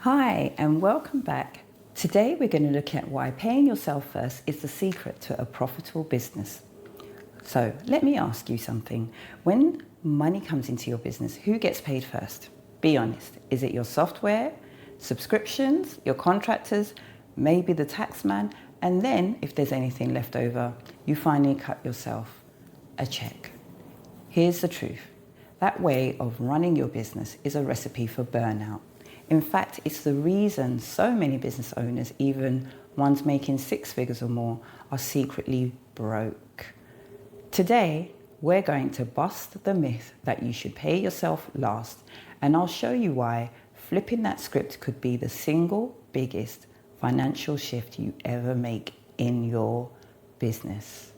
Hi, and welcome back. Today we're going to look at why paying yourself first is the secret to a profitable business. So let me ask you something. When money comes into your business, who gets paid first? Be honest. Is it your software, subscriptions, your contractors, maybe the tax man? And then, if there's anything left over, you finally cut yourself a check. Here's the truth. That way of running your business is a recipe for burnout. In fact, it's the reason so many business owners, even ones making six figures or more, are secretly broke. Today, we're going to bust the myth that you should pay yourself last, and I'll show you why flipping that script could be the single biggest financial shift you ever make in your business.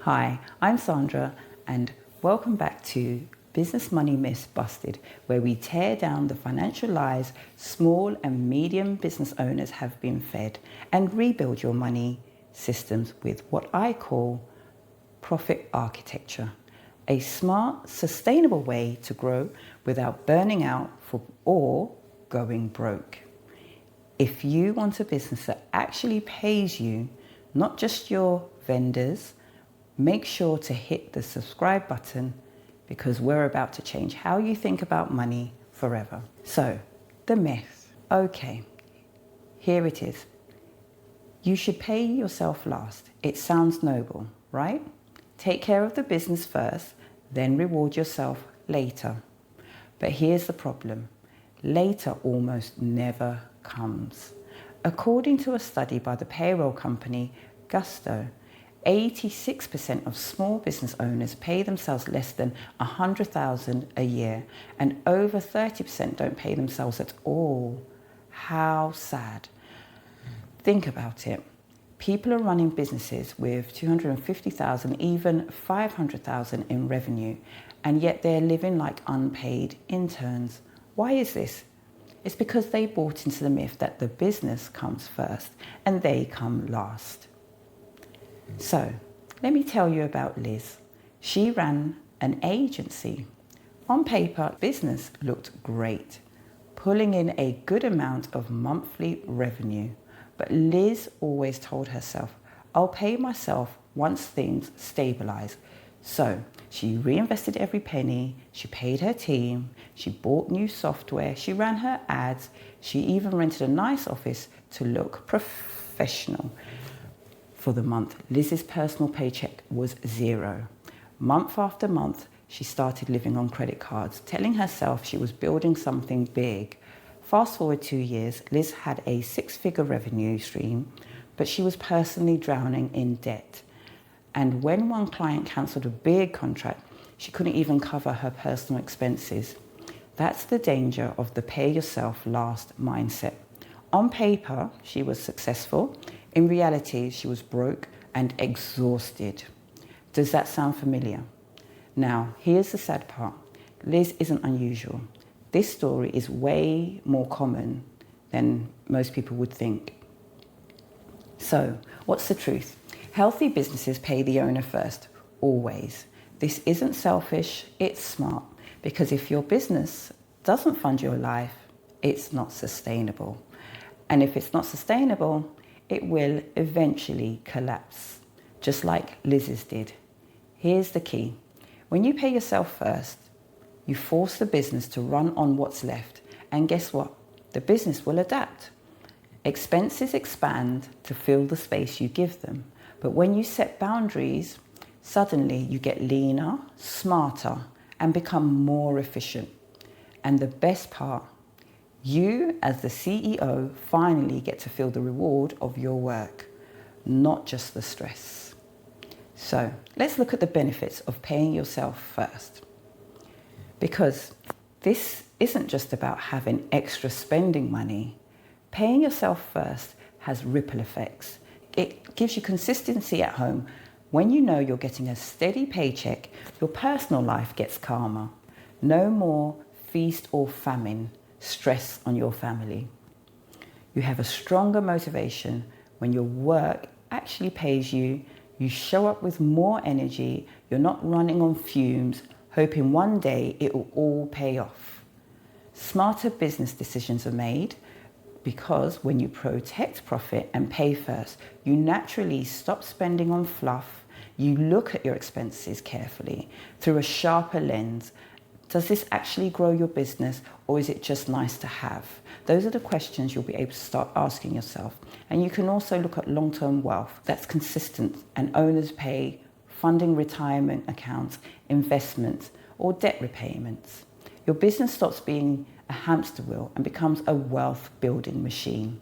Hi, I'm Sandra, and welcome back to Business Money Myths Busted, where we tear down the financial lies small and medium business owners have been fed and rebuild your money systems with what I call profit architecture, a smart, sustainable way to grow without burning out or going broke. If you want a business that actually pays you, not just your vendors, make sure to hit the subscribe button, because we're about to change how you think about money forever. So, the myth. Okay, here it is. You should pay yourself last. It sounds noble, right? Take care of the business first, then reward yourself later. But here's the problem. Later almost never comes. According to a study by the payroll company Gusto, 86% of small business owners pay themselves less than $100,000 a year, and over 30% don't pay themselves at all. How sad. Think about it. People are running businesses with $250,000, even $500,000 in revenue, and yet they're living like unpaid interns. Why is this? It's because they bought into the myth that the business comes first and they come last. So, let me tell you about Liz. She ran an agency. On paper, business looked great, pulling in a good amount of monthly revenue. But Liz always told herself, I'll pay myself once things stabilize. So, she reinvested every penny, she paid her team, she bought new software, she ran her ads, she even rented a nice office to look professional. For the month, Liz's personal paycheck was zero. Month after month, she started living on credit cards, telling herself she was building something big. Fast forward 2 years, Liz had a six-figure revenue stream, but she was personally drowning in debt. And when one client cancelled a big contract, she couldn't even cover her personal expenses. That's the danger of the pay yourself last mindset. On paper, she was successful. In reality, she was broke and exhausted. Does that sound familiar? Now, here's the sad part. Liz isn't unusual. This story is way more common than most people would think. So, what's the truth? Healthy businesses pay the owner first, always. This isn't selfish, it's smart. Because if your business doesn't fund your life, it's not sustainable. And if it's not sustainable, it will eventually collapse, just like Liz's did. Here's the key. When you pay yourself first, you force the business to run on what's left. And guess what? The business will adapt. Expenses expand to fill the space you give them. But when you set boundaries, suddenly you get leaner, smarter, and become more efficient. And the best part, you, as the CEO, finally get to feel the reward of your work, not just the stress. So, let's look at the benefits of paying yourself first. Because this isn't just about having extra spending money. Paying yourself first has ripple effects. It gives you consistency at home. When you know you're getting a steady paycheck, your personal life gets calmer. No more feast or famine stress on your family. You have a stronger motivation when your work actually pays you. You show up with more energy. You're not running on fumes, hoping one day it will all pay off. Smarter business decisions are made because when you protect profit and pay first, you naturally stop spending on fluff. You look at your expenses carefully through a sharper lens. Does this actually grow your business, or is it just nice to have? Those are the questions you'll be able to start asking yourself. And you can also look at long-term wealth that's consistent and owners pay, funding retirement accounts, investments, or debt repayments. Your business stops being a hamster wheel and becomes a wealth building machine.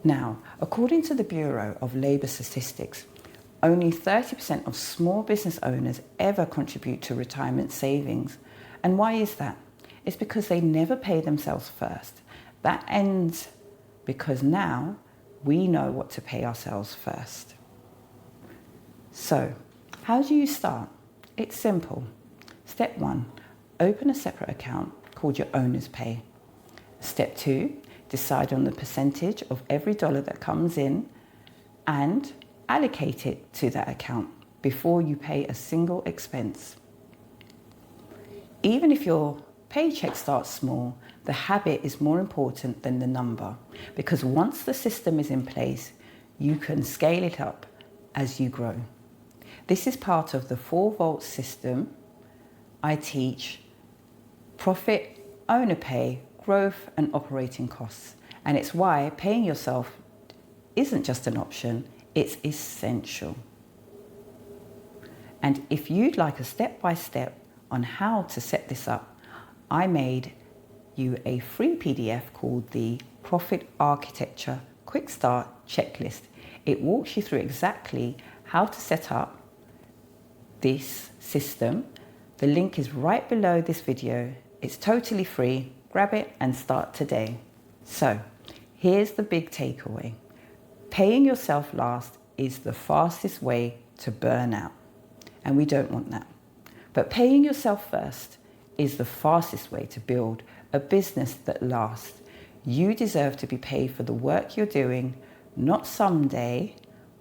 Now, according to the Bureau of Labour Statistics, only 30% of small business owners ever contribute to retirement savings. And why is that? It's because they never pay themselves first. That ends because now we know what to pay ourselves first. So, how do you start? It's simple. Step 1, open a separate account called your owner's pay. Step 2, decide on the percentage of every dollar that comes in and allocate it to that account before you pay a single expense. Even if your paycheck starts small, the habit is more important than the number, because once the system is in place, you can scale it up as you grow. This is part of the 4-volt system I teach: profit, owner pay, growth and operating costs. And it's why paying yourself isn't just an option, it's essential. And if you'd like a step-by-step on how to set this up, I made you a free PDF called the Profit Architecture Quick Start Checklist. It walks you through exactly how to set up this system. The link is right below this video. It's totally free. Grab it and start today. So, here's the big takeaway. Paying yourself last is the fastest way to burn out, and we don't want that. But paying yourself first is the fastest way to build a business that lasts. You deserve to be paid for the work you're doing, not someday,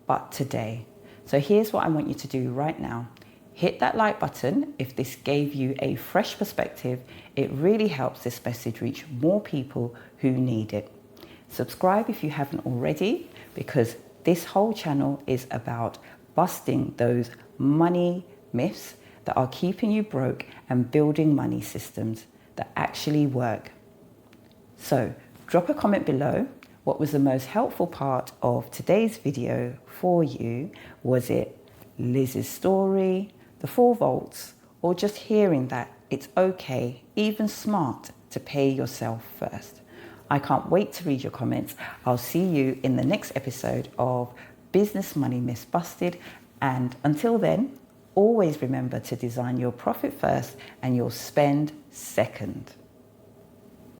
but today. So here's what I want you to do right now. Hit that like button if this gave you a fresh perspective. It really helps this message reach more people who need it. Subscribe if you haven't already, because this whole channel is about busting those money myths that are keeping you broke and building money systems that actually work. So drop a comment below. What was the most helpful part of today's video for you? Was it Liz's story, the 4 volts, or just hearing that it's okay, even smart, to pay yourself first? I can't wait to read your comments. I'll see you in the next episode of Business Money Myths Busted. And until then, always remember to design your profit first and your spend second.